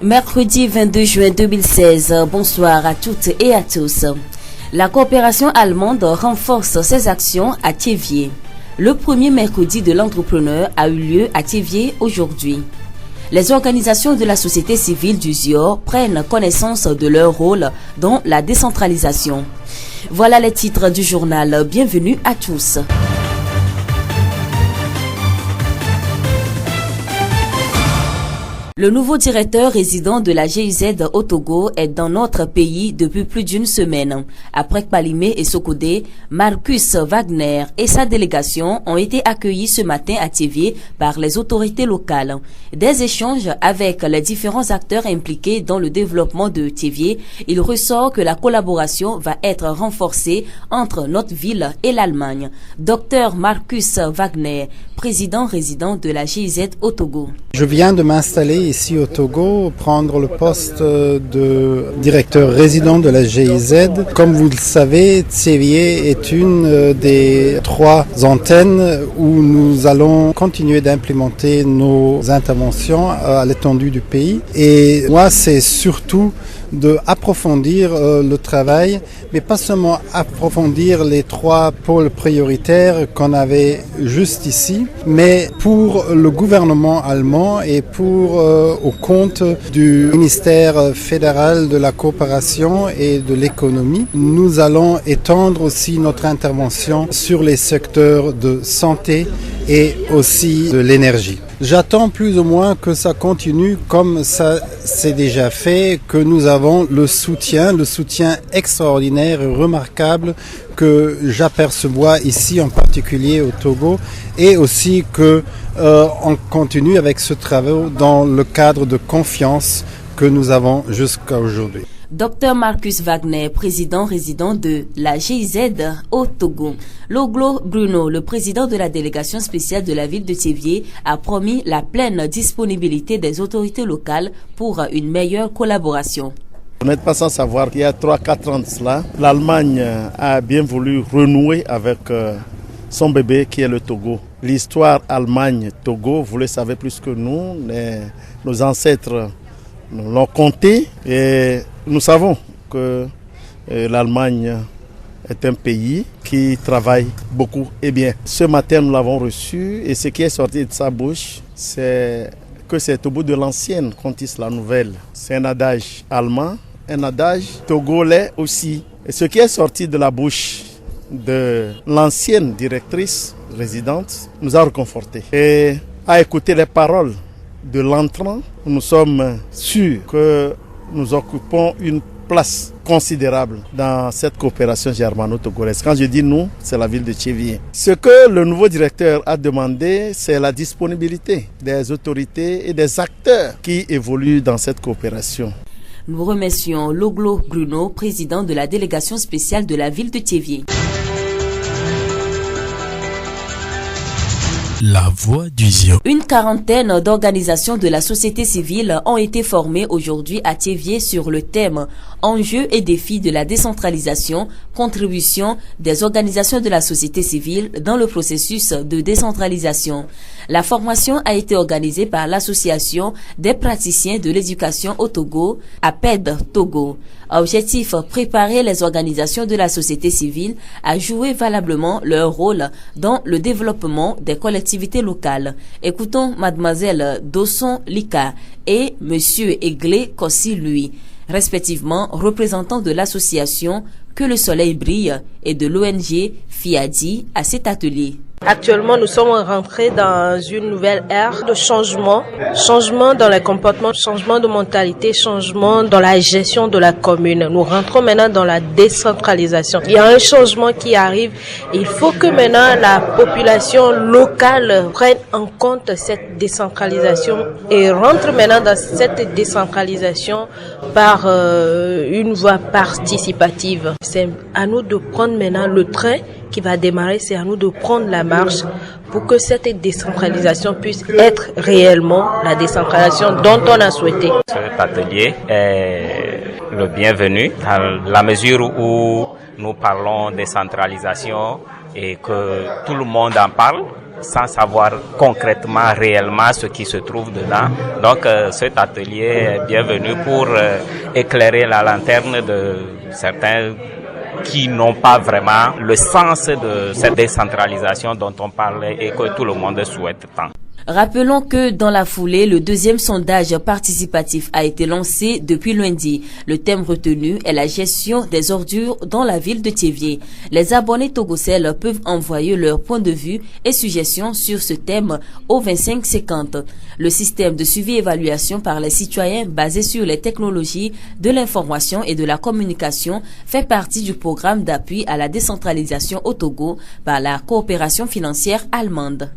Mercredi 22 juin 2016, bonsoir à toutes et à tous. La coopération allemande renforce ses actions à Thiéviers. Le premier mercredi de l'entrepreneur a eu lieu à Thiéviers aujourd'hui. Les organisations de la société civile du ZIOR prennent connaissance de leur rôle dans la décentralisation. Voilà les titres du journal. Bienvenue à tous. Le nouveau directeur résident de la GIZ au Togo est dans notre pays depuis plus d'une semaine. Après Kpalimé et Sokodé, Marcus Wagner et sa délégation ont été accueillis ce matin à Thiéviers par les autorités locales. Des échanges avec les différents acteurs impliqués dans le développement de Thiéviers, il ressort que la collaboration va être renforcée entre notre ville et l'Allemagne. Dr Marcus Wagner, président résident de la GIZ au Togo. Je viens de m'installer ici au Togo, prendre le poste de directeur résident de la GIZ. Comme vous le savez, Thiéviers est une des 3 antennes où nous allons continuer d'implémenter nos interventions à l'étendue du pays. Et moi, c'est surtout d'approfondir le travail, mais pas seulement approfondir les 3 pôles prioritaires qu'on avait juste ici, mais pour le gouvernement allemand et pour au compte du ministère fédéral de la coopération et de l'économie. Nous allons étendre aussi notre intervention sur les secteurs de santé et aussi de l'énergie. J'attends plus ou moins que ça continue comme ça s'est déjà fait, que nous avons le soutien extraordinaire et remarquable que j'aperçois ici en particulier au Togo, et aussi que on continue avec ce travail dans le cadre de confiance que nous avons jusqu'à aujourd'hui. Dr Marcus Wagner, président résident de la GIZ au Togo. Loglo Bruno, le président de la délégation spéciale de la ville de Thiéviers, a promis la pleine disponibilité des autorités locales pour une meilleure collaboration. Vous n'êtes pas sans savoir qu'il y a 3-4 ans de cela, l'Allemagne a bien voulu renouer avec son bébé qui est le Togo. L'histoire Allemagne-Togo, vous le savez plus que nous, nos ancêtres l'ont compté et nous savons que l'Allemagne est un pays qui travaille beaucoup et bien. Ce matin, nous l'avons reçu et ce qui est sorti de sa bouche, c'est que c'est au bout de l'ancienne qu'on tisse la nouvelle. C'est un adage allemand, un adage togolais aussi. Et ce qui est sorti de la bouche de l'ancienne directrice résidente nous a réconfortés. Et à écouter les paroles de l'entrant, nous sommes sûrs que nous occupons une place considérable dans cette coopération germano-togolaise. Quand je dis nous, c'est la ville de Thiéviers. Ce que le nouveau directeur a demandé, c'est la disponibilité des autorités et des acteurs qui évoluent dans cette coopération. Nous remercions Loglo Bruno, président de la délégation spéciale de la ville de Thiéviers. La voix du ZIOR. Une quarantaine d'organisations de la société civile ont été formées aujourd'hui à Thiéviers sur le thème Enjeux et défis de la décentralisation, contribution des organisations de la société civile dans le processus de décentralisation. La formation a été organisée par l'association des praticiens de l'éducation au Togo, APED Togo. Objectif, préparer les organisations de la société civile à jouer valablement leur rôle dans le développement des collectivités locales. Écoutons mademoiselle Dosson Lika et monsieur Eglé Kossi lui, respectivement représentants de l'association Que le soleil brille et de l'ONG FIADI à cet atelier. Actuellement, nous sommes rentrés dans une nouvelle ère de changement dans les comportements, changement de mentalité, changement dans la gestion de la commune. Nous rentrons maintenant dans la décentralisation. Il y a un changement qui arrive. Il faut que maintenant la population locale prenne en compte cette décentralisation et rentre maintenant dans cette décentralisation par une voie participative. C'est à nous de prendre maintenant le train qui va démarrer, c'est à nous de prendre la marche pour que cette décentralisation puisse être réellement la décentralisation dont on a souhaité. Cet atelier est le bienvenu dans la mesure où nous parlons décentralisation et que tout le monde en parle. sans savoir concrètement, réellement ce qui se trouve dedans. Donc cet atelier est bienvenu pour éclairer la lanterne de certains qui n'ont pas vraiment le sens de cette décentralisation dont on parlait et que tout le monde souhaite tant. Rappelons que dans la foulée, le deuxième sondage participatif a été lancé depuis lundi. Le thème retenu est la gestion des ordures dans la ville de Thiévié. Les abonnés Togocel peuvent envoyer leur point de vue et suggestions sur ce thème au 2550. Le système de suivi et évaluation par les citoyens basé sur les technologies de l'information et de la communication fait partie du programme d'appui à la décentralisation au Togo par la coopération financière allemande.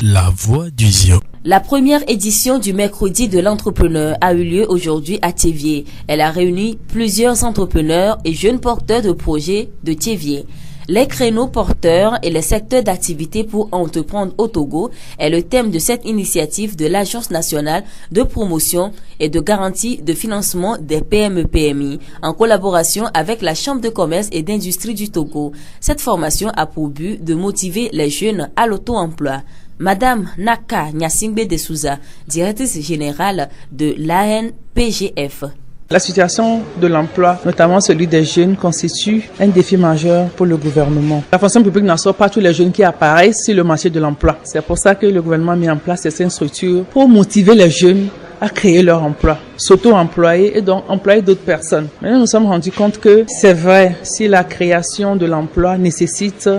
La voix du Zion. La première édition du mercredi de l'entrepreneur a eu lieu aujourd'hui à Thiévié. Elle a réuni plusieurs entrepreneurs et jeunes porteurs de projets de Thiévié. Les créneaux porteurs et les secteurs d'activité pour entreprendre au Togo est le thème de cette initiative de l'Agence nationale de promotion et de garantie de financement des PME-PMI en collaboration avec la Chambre de commerce et d'industrie du Togo. Cette formation a pour but de motiver les jeunes à l'auto-emploi. Madame Naka Nyasingbe de Souza, directrice générale de l'ANPGF. La situation de l'emploi, notamment celui des jeunes, constitue un défi majeur pour le gouvernement. La fonction publique n'absorbe pas tous les jeunes qui apparaissent sur le marché de l'emploi. C'est pour ça que le gouvernement a mis en place cette structure pour motiver les jeunes à créer leur emploi, s'auto-employer et donc employer d'autres personnes. Mais nous nous sommes rendus compte que c'est vrai, si la création de l'emploi nécessite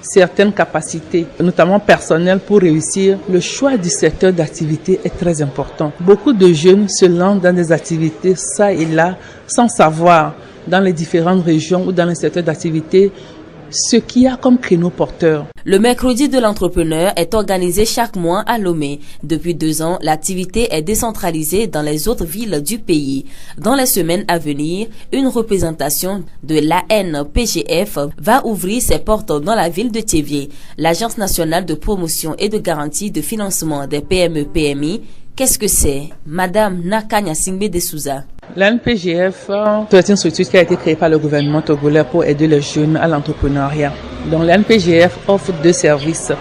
certaines capacités, notamment personnelles, pour réussir, le choix du secteur d'activité est très important. Beaucoup de jeunes se lancent dans des activités ça et là, sans savoir dans les différentes régions ou dans les secteurs d'activité ce qu'il y a comme créneau porteur. Le mercredi de l'entrepreneur est organisé chaque mois à Lomé. Depuis 2 ans, l'activité est décentralisée dans les autres villes du pays. Dans les semaines à venir, une représentation de l'ANPGF va ouvrir ses portes dans la ville de Thiévié. L'Agence nationale de promotion et de garantie de financement des PME-PMI, qu'est-ce que c'est? Madame Naka Nyasingbe de Souza. L'ANPGF est une structure qui a été créée par le gouvernement togolais pour aider les jeunes à l'entrepreneuriat. Donc l'ANPGF offre 2 services.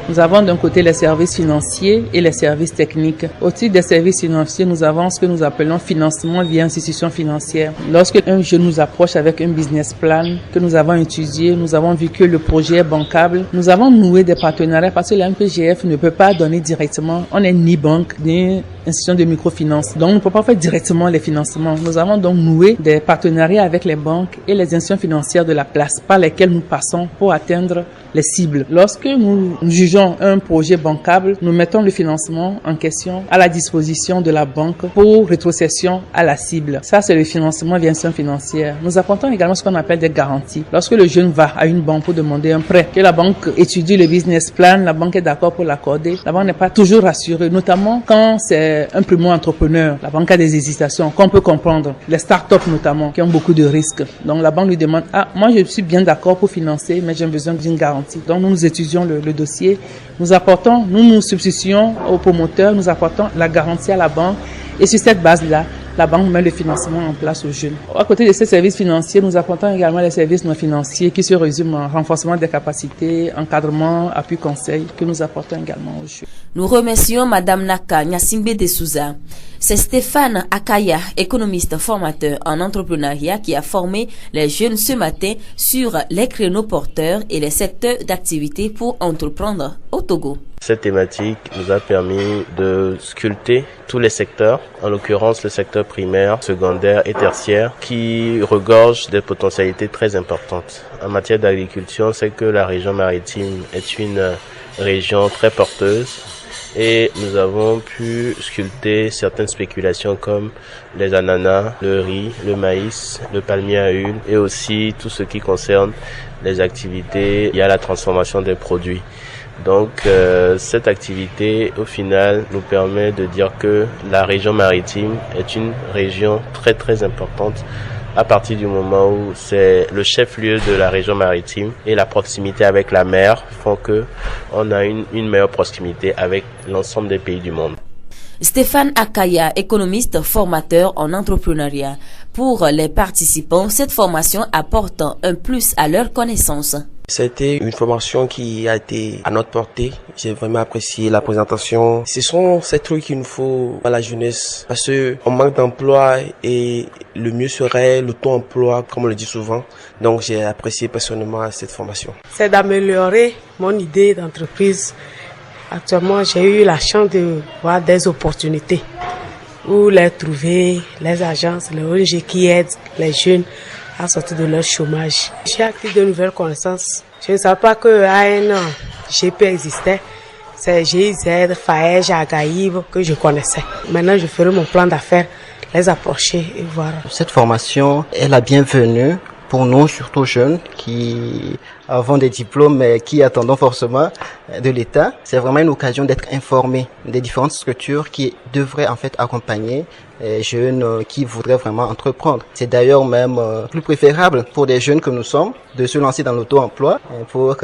Nous avons d'un côté les services financiers et les services techniques. Au titre des services financiers, nous avons ce que nous appelons financement via institution financière. Lorsque un jeune nous approche avec un business plan que nous avons étudié, nous avons vu que le projet est bancable, nous avons noué des partenariats parce que l'ANPGF ne peut pas donner directement. On n'est ni banque, ni institution de microfinance. Donc, on ne peut pas faire directement les financements. Nous avons donc noué des partenariats avec les banques et les institutions financières de la place par lesquelles nous passons pour atteindre les cibles. Lorsque nous jugeons un projet bancable, nous mettons le financement en question à la disposition de la banque pour rétrocession à la cible. Ça, c'est le financement via institution financière. Nous apportons également ce qu'on appelle des garanties. Lorsque le jeune va à une banque pour demander un prêt, que la banque étudie le business plan, la banque est d'accord pour l'accorder, la banque n'est pas toujours rassurée, notamment quand c'est un primo-entrepreneur. La banque a des hésitations qu'on peut comprendre. Les startups notamment, qui ont beaucoup de risques. Donc la banque lui demande, moi je suis bien d'accord pour financer, mais j'ai besoin d'une garantie. Donc nous étudions le dossier, nous substituons aux promoteurs, nous apportons la garantie à la banque et sur cette base-là, la banque met le financement en place aux jeunes. À côté de ces services financiers, nous apportons également les services non financiers qui se résument en renforcement des capacités, encadrement, appui conseil que nous apportons également aux jeunes. Nous remercions Madame Naka Nyasingbe de Souza. C'est Stéphane Akaya, économiste formateur en entrepreneuriat, qui a formé les jeunes ce matin sur les créneaux porteurs et les secteurs d'activité pour entreprendre au Togo. Cette thématique nous a permis de sculpter tous les secteurs, en l'occurrence le secteur primaire, secondaire et tertiaire, qui regorge des potentialités très importantes. En matière d'agriculture, c'est que la région maritime est une région très porteuse et nous avons pu sculpter certaines spéculations comme les ananas, le riz, le maïs, le palmier à huile et aussi tout ce qui concerne les activités liées à la transformation des produits. Donc cette activité au final nous permet de dire que la région maritime est une région très très importante à partir du moment où c'est le chef-lieu de la région maritime et la proximité avec la mer font que on a une meilleure proximité avec l'ensemble des pays du monde. Stéphane Akaya, économiste formateur en entrepreneuriat. Pour les participants, cette formation apporte un plus à leur connaissance. C'était une formation qui a été à notre portée. J'ai vraiment apprécié la présentation. Ce sont ces trucs qu'il nous faut à la jeunesse parce qu'on manque d'emploi et le mieux serait l'auto-emploi, comme on le dit souvent. Donc j'ai apprécié personnellement cette formation. C'est d'améliorer mon idée d'entreprise. Actuellement, j'ai eu la chance de voir des opportunités où les trouver, les agences, les ONG qui aident les jeunes à sortir de leur chômage. J'ai acquis de nouvelles connaissances. Je ne savais pas que AN GP existait. C'est GIZ, FAEJ, Agaïb que je connaissais. Maintenant, je ferai mon plan d'affaires, les approcher et voir. Cette formation est la bienvenue pour nous, surtout jeunes, qui avons des diplômes mais qui attendons forcément de l'État. C'est vraiment une occasion d'être informés des différentes structures qui devraient en fait accompagner les jeunes qui voudraient vraiment entreprendre. C'est d'ailleurs même plus préférable pour des jeunes que nous sommes de se lancer dans l'auto-emploi pour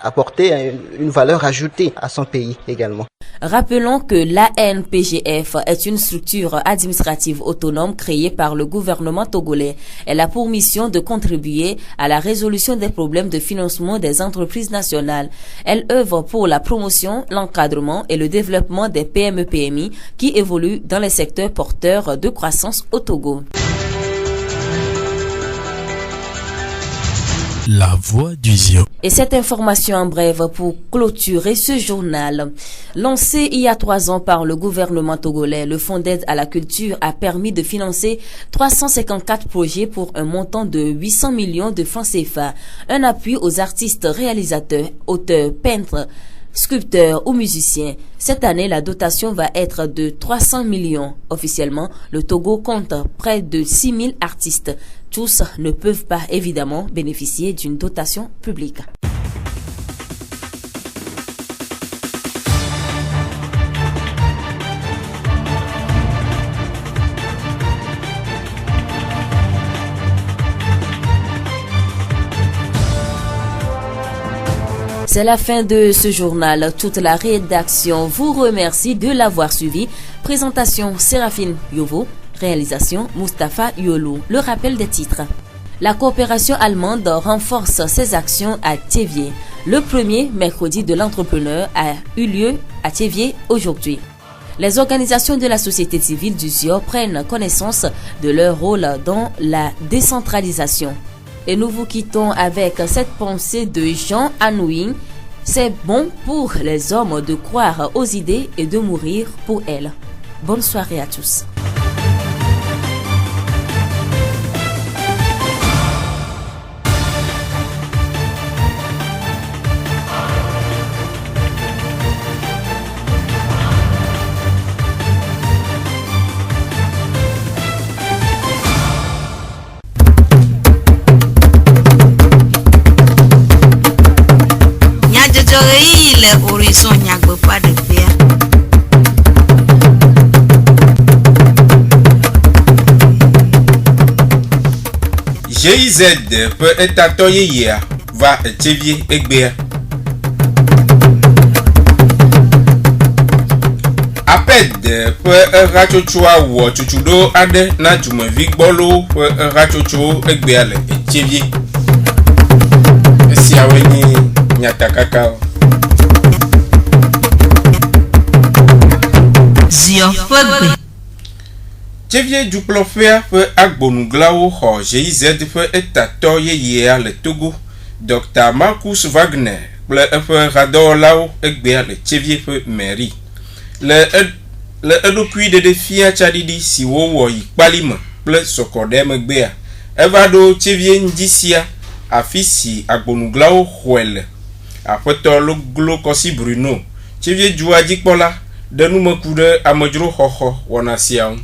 apporter une valeur ajoutée à son pays également. Rappelons que l'ANPGF est une structure administrative autonome créée par le gouvernement togolais. Elle a pour mission de contribuer à la résolution des problèmes de financement des entreprises nationales. Elle œuvre pour la promotion, l'encadrement et le développement des PME-PMI qui évoluent dans les secteurs porteurs de croissance au Togo. La voix du Zion. Et cette information en bref pour clôturer ce journal. Lancé il y a 3 ans par le gouvernement togolais, le Fonds d'aide à la culture a permis de financer 354 projets pour un montant de 800 millions de francs CFA. Un appui aux artistes, réalisateurs, auteurs, peintres, sculpteurs ou musiciens. Cette année, la dotation va être de 300 millions. Officiellement, le Togo compte près de 6000 artistes. Tous ne peuvent pas évidemment bénéficier d'une dotation publique. C'est la fin de ce journal. Toute la rédaction vous remercie de l'avoir suivi. Présentation Séraphine Yovo. Réalisation Mustapha Yolou. Le rappel des titres. La coopération allemande renforce ses actions à Thiévié. Le premier mercredi de l'entrepreneur a eu lieu à Thiévié aujourd'hui. Les organisations de la société civile du ZIO prennent connaissance de leur rôle dans la décentralisation. Et nous vous quittons avec cette pensée de Jean Anouilh. C'est bon pour les hommes de croire aux idées et de mourir pour elles. Bonne soirée à tous. Horizon Nyagbe pas de paix. GIZ peut être atoyé hier va Thiévié Egbea. APED peut rachochoa ou chuchudo ade na jumevi bolo peut rachocho Egbea le Thiévié. Si aweni nyatakaka. Thiévié du plofea peut agbonuglawo ho GIZ peut etato hier le Togo. Dr Marcus Wagner peut radolao Egbea le Thiévié peut mairie. Le edokui de défi à Tchadidi si wo wo ikpalima ple sokodem Egbea. Evado Thiévié ndisia afisi agbonuglawo huele. Apeto lo glo kosi Bruno. Thiévié djoua dikpola. De nous me coude à Modro Hoho, Wanassian.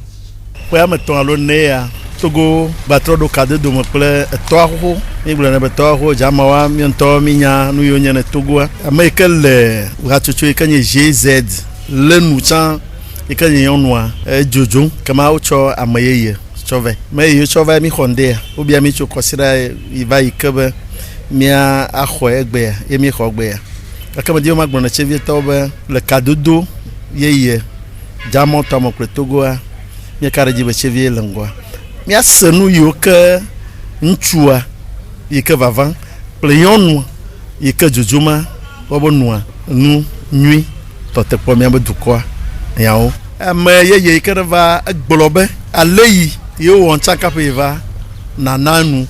Oui, mettons à l'honneur, Togo, battre de cadre de me plaît, Toro, et vous l'avez Toro, Jamawa, Mianto, Minya, nous y en Togo. Michael, Ratutu, Kanye GZ, le Mouchan, et Kanye Noir, Jojo, Kamaucho, à Maye, Chove. Mais you chove mi Honde, ou bien mi Chocosira, il va y cover, Mia, Ahoegbe, et mi Hogbe. Comme dit Macbon, le cadeau d'eau. Yeye Jamon tamo kle Togo a mia kareji be chevie lengwa. Mia senu yo ke nchua yike vavan pleyonu yike jujuma wabonua nu nui tote po mia be dukwa yawo. Ame ye yike va gbolobe aleyi yo won chaka pe va nananu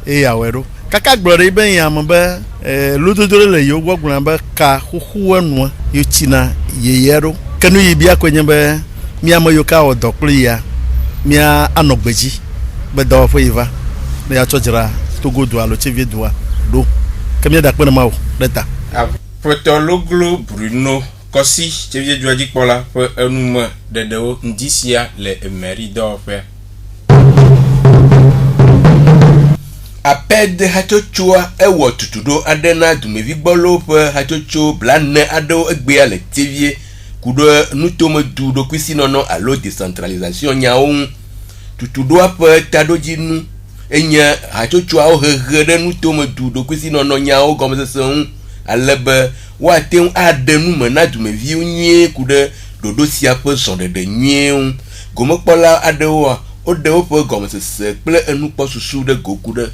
e yawero. Kaka gboro ibe yam be lududure le yo gbogbon be ka huhu anu yo china yeyero kanu yibia kwenye be mia mayoka odokli ya mia anogbeji be do fo iva na ya chojira Togo do alo chevie do do kemia da pena mawo data Protologlo Bruno Kosi chevie do adikpola fo enuma dedeo ndisia le mairie d'Orfe. Aped hatochua ewo tutudo adena dumevi gbolo pe hatocho blane ado egbe ale tevie kudo nutome du do kwisi nono alo décentralisation nyaon tutudo pe tadojinu enya hatochua o hegede nutome du do kwisi nono nyao gomseson alebe waten adenu mena dumevi nye kudo dodo sia pe sonde de nye gomekpola adewo o de o pe gomsese ple enu po susu de gokude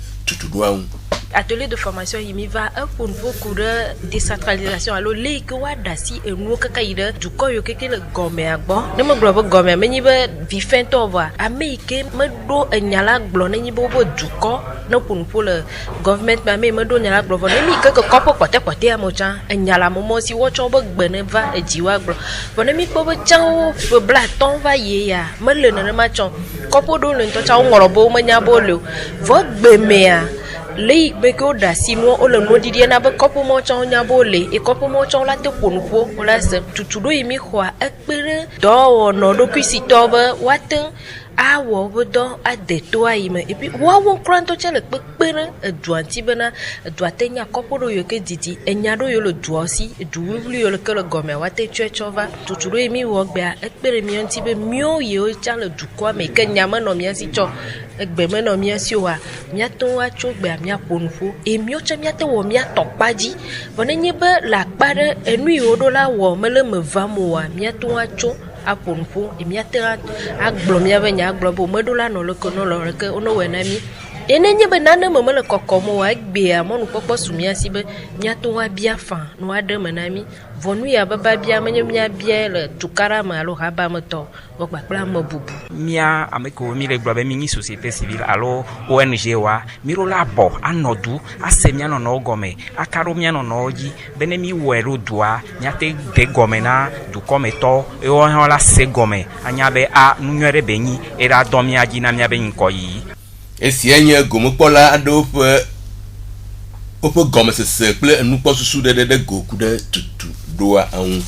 Atelier de formation il va pour beaucoup de décentralisation alors les que wa dasi et nous kaka ida du ko yo keke le gome agbo ne mo glo gome me ni be vifin to va ameke me do nyala glo ne ni bo du ko no pour le government me do nyala glo ne mi keke ko pote amocha nyala mo si wo cho bo gbe ne va e jiwa glo ne mi ko bo chan o bla ton va ye ya me le ne ma chon ko po do le to cha ngoro bo me nya bo le vo gbe me Lei beko da simo o le modidi na be kopo mo chon nya bole e kopo mo chon la te ponfo o la se tutudo imi kwa ekpere do no do kwisi to be waten awo bodo adeto ayime e pi wawo kranto chele pekpere eduanti bena eduatenya kopo do yo ke didi enya do yo le duosi eduwulu yo le kele gome wate chechova tutudo imi wo gbe ekpere mi anti be mio yo chale dukwa me kenya ma no mi asi cho egbe me no mi asi wa mia ton wa cho gbe mia ponfo e mio che mia te wo mia tokpaji bonenye be la kpare enu yo do la wo mele me va mo wa mia ton wa cho aponfo e mia te agblom mia be nya agblom bo medola no le kono lo ke ono wena mi enenye be nane mo mele kokomo wa gbe a mo no popo sumia si be mia ton wa bia fa no ade manami vonu ya baba bia menye mia bia le tukara ma lo haba moto wo gbapla mo bubu mia ameko mi le gbe mi ni société civile alo ONG wa mi ro la bo anodu asemia no no gome akaro mia no no ji bene mi wero dua nya te de gome na du kometo e o han la se gome anya be a nunwere benyi era domi aji na mia be nko yi esi enye gomopola ado pe opo gome se ple enu po susu de goku de tutu doa an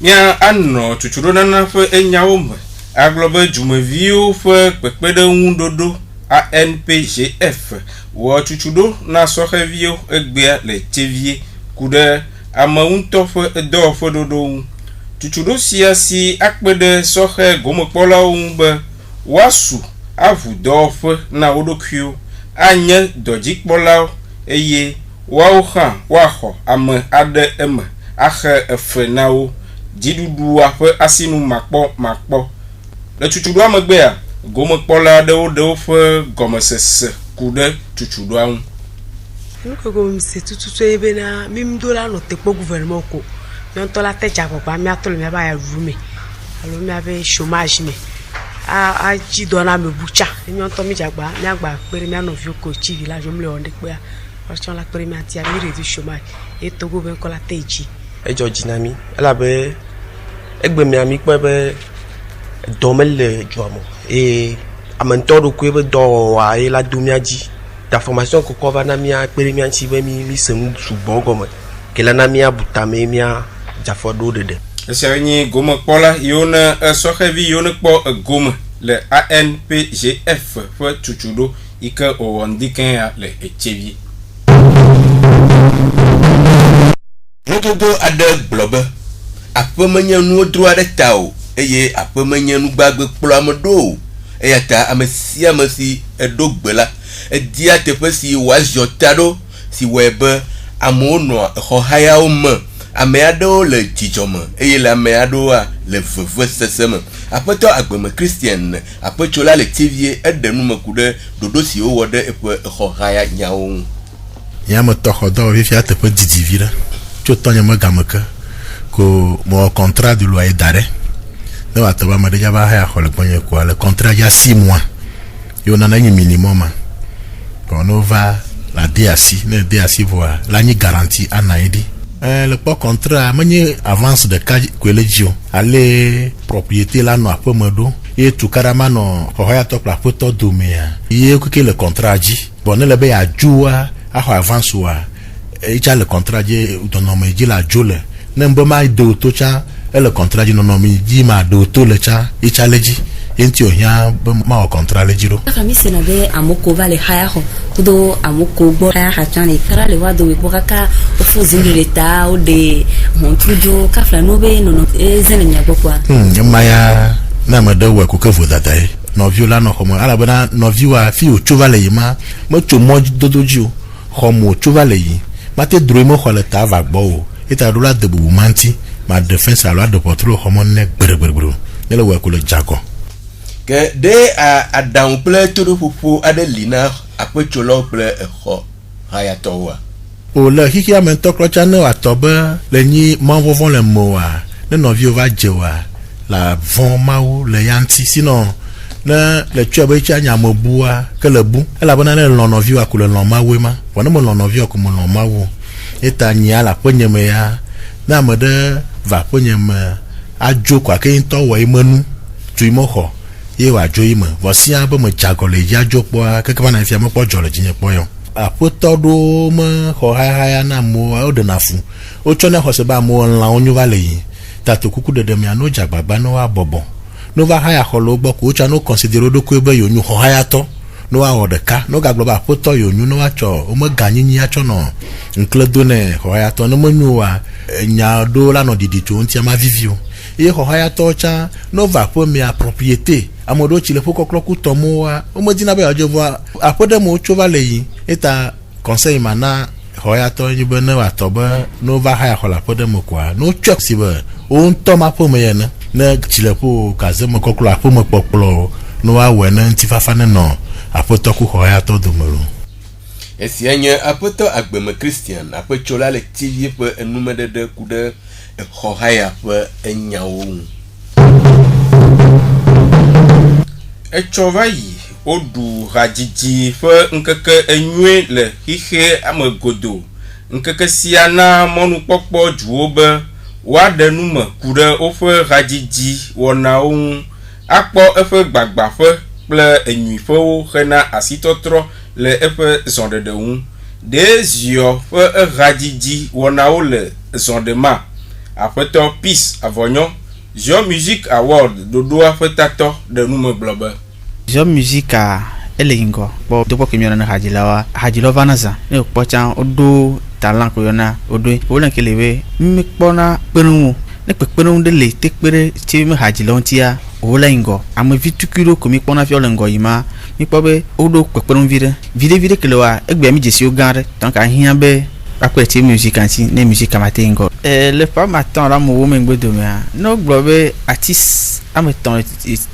Mia anno tuchuro nana fe enyawo me aglobe jumevio fe pepede undodo ANPGF wo tuchudo na sohe vio egbe le tevie kude amaunto fe do fe dodo tuchudo si akpede sohe gomopola umbe wasu avu do fe na odokyo anye dojikpola eye waoha waho ame ade eme ahe efe nawo jidudu afe asinu makpo le tuchudu amegbe a gomepola de fe gomesese kude tuchudu an nuko gomse tututu ebe na mimdola no tepo gouvernement ko ntola te jagba mi atolo mi ba ya rume alo mi ave chômage me a ji dona me bucha mi onto mi jagba mi agba pere mi anovio ko chi village mi le onde pe a question la pere mi anti a mi redu chômage e Togo ben ko la teji e jojinami ala be egbe mi ami pe be domel joamo e amantoro ko be do wa e la dumiaji da formation ko ko va na mi a pere mi anti be mi sem sugbon gomo ke la na mi abutame mi a jafodo de Serigny gomepola yona sohevi yona po gome le ANPGF fe tuchudo ike owondiken ya le echevi Nododo ade globe apemenya nu droit de tao eye apemenya nu gbagbe kplo amedo eyata amesi edogbela edia tefe si wazjotado si webe amono ho haya o me ame aɖewo le dzidzɔme eye le ame aɖewo le vevesese me. Aƒetɔ Agbeme Christian aƒetsola le tivie eɖe numeku ɖe ɖoɖo si wowɔ ɖe eƒe exɔ haya nyawo ŋu. Nyame tɔxɔ dɔwɔvi fia teƒe didi vi ɖe tso tɔnye megame ke ko mo contrat de loyer da ɖe ne wate ba me ɖe va haya xɔ le gbɔnye ko le contrat ya 6 mois yo nana nye minimum bon no va la DAC ne DAC voa la ni garantie anaidi le pas contrat menye avance de cas collegio aller propriété la no apomedo et tout carama no hoya top la photo domea ye ko ke le contrat ji bon ne le be ya jua a avance wa e ja le contrat ji autonome ji la jole ne mbe ma do to cha le contrat ji no mi ji ma do to le cha e cha le ji enti ohia ma o contrat le jiro famille se na be amoko va le haya ho kudo amoko gbo haya ha chane kara le wa do we bokaka o fuzi de l'état o de montujo ka fla no be no zene nya bokwa maya na ma de we ko ke vo dada e no viola no homo ala bana no viwa fi o chuva le yima mo cho mo dodoji o homo chuva le yi mate dro mo khole ta va gbo o eta dola de bu manti ma defense ala de potro homo ne gbregbrebro ne le we ko le jako que de a down play to the popo adelina apocholo play exɔ hayatowa o le hikia mento klocha ne atobe le nyi manvovon le moa ne novio va jewa la von mawo le yanti sinon ne le tchobe cha nyamobua ke le bu ela bona ne lo novio akule lo mawo ma wona mo lo novio ko mo lo mawo eta nya la ponyeme ya na mede va ponyeme ajo kwa ke nto wo imenu tuimo ho ye wa joime vosi abo me jagole ya jopo keke bana fia me po jole jinye po yo apoto do me ho haya na mo o de nafu o chone ho se ba mo nla onyu vale yi tato kuku de me anu jagbagba no wa bobo no va haya ho lo gbo ko cha no consider do ko ebe yo nyu ho haya to no wa o de ka no ga glo ba apoto yo nyu no wa cho o me ganyi ya cho no nkle do ne ho haya to no mo nyu wa nya do la no didi to ntia ma vivio ye ho haya to cha no va po mi propriété amodo chile poko kloku tomoa o modina be ajovo apode mo chova leyi eta conseil mana hoya to nyube ne wa toba no va haya hola pode mo kwa no chok sibe o nto ma po me ne na chile po kaze mo koklo apo mo poplo no wa we na ntifafa ne no apoto ku hoya to domoro esienye apoto Agbeme Christian apochola le tivie pe enumede de kude hoya pe enyawo etsɔva yi woɖu hadzidzi ƒe ŋkeke enyuie le xixe amegodo ŋkeke sia na mɔnukpɔkpɔ duwo be woaɖe nume ku ɖe woƒe hadzidzi wɔnawo ŋu akpɔ eƒe gbagbãƒe kple enyuiƒewo hena asitɔtrɔ le eƒe zɔɖeɖe ŋu ɖe ziɔ ƒe hadzidzi wɔnawo le zɔɖe ma aƒetɔ Peace Avɔnyɔ Zion Music Award dodoa ƒe tatɔ ɖe nume gblɔ be Zion Music ele ingo bo dopo ke miona na hajila vanaza ne okpocha odo talent ko yona odo wolen kelewe mi kpona penu ne pepenu de le tekpere ti mi hajila ontia wolen ingo am vitukiro ko mi kpona fi olengo yima mi kpobe odo pepenu vide kelewa egbe mi jesi ogare donc ahia be après ti musique anti ne musique amate ingo le pas matin la mo me ngbedo me no globe artiste ameton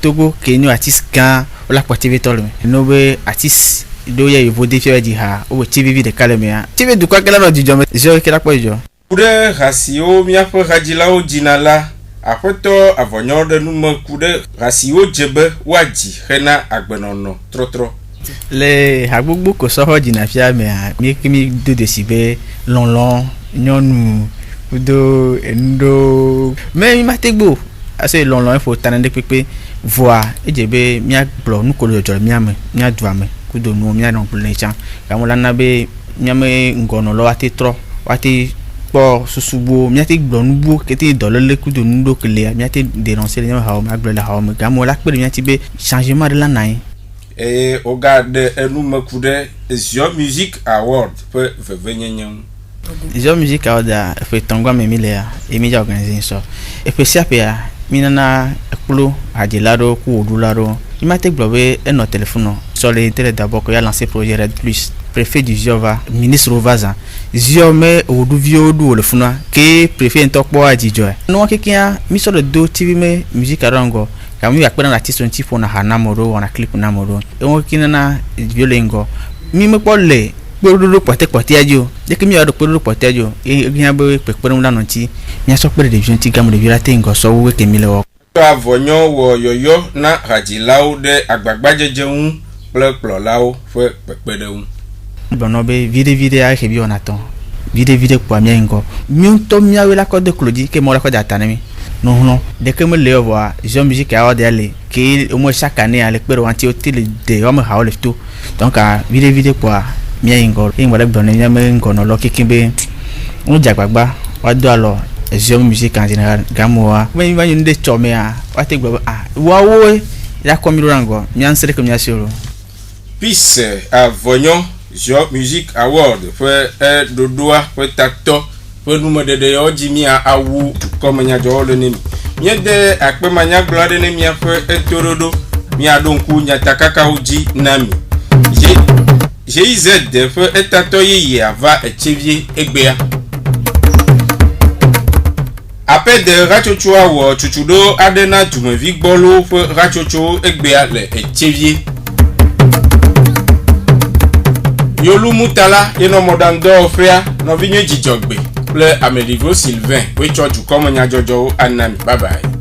Togo Kenya artiste kan la portive tole no be artiste do ye evo defie di ha o TV de kalemia TV du kwa kala no di jome je ke la po jo kude rasio mia fo hajilao jinala aƒetɔ Avɔnyɔ de nume kude rasio jebe waji hena agbenono trotro le hagbugbu ko so ho jina fia me mi kimi do de sibe lonlon nyonu do endo me mi mategbo ase lonlon fo tanande pepe voix ejebe mia blo nu ko lo jo mia duame kudo nu mia non plus chan kamola na be mia me ngono lo ati tro ati po susubo mia te gbo nu bu kete dolele kudo nu do kele mia te dénoncer le ha o ma glo la ha o me kamola pe mia ti be changement de la nai et au garde enume kude Zion Music Award pe vevenyenyem Zion Music Award fe tangwa me milea e mi ja organiser so e pe siapia minana ekplo adilaro ku odularo imate globe e no telefono sur les télé d'abord que ya lancé projet Red Plus préfet du Ziova ministre Ovaza Ziome oduvio du le funa ke préfet ntokpo ajijo no kekia miso de do TV me musique arango kamu yakpena artiste on tipo na hanamoro na clip namoro e won kinana violengo mi me pole gboro pote ajo de ke mi ado gboro pote ajo e gyan be pepere mu lanu ti mi aso pere de vision ti gamu de virate ngo so we ke mi lewo to avonyo wo yoyo na hajilao de agbagba jejeun plekplo lao fe pepere un bono be vide a hebi onaton vide kwa mi ngo mi to mi awe la ko de clodi ke mo la ko data nami non de que me levo a jean musique a de aller que au moins chaque année à l'école anti hôtel de homme ha le tout donc a vide kwa mi ngo e mo la bono mi me ngo no lo kikimbe on jagbagba wa do alors jean musique en général gamoa me va yunde chome a wa te gba wa wo ya ko mi rango mi ansere ko mi asiro peace avonyo jean musique award fait dodoa fait tato pour nous me de oji a awu comme nya jo le ni mi de akpe manya glade ne mi afa etorodo mi adonku nya takaka oji nami GIZ fait etato yi ava echevie egbea après de rachochoa wo chuchudo adena tumevi gbolo fe rachocho egbea le echevie Yolu Mutala eno modando frère no vinyo jijogbe le Amerigo Sylvain we chochu comme nya jojo anami bye bye.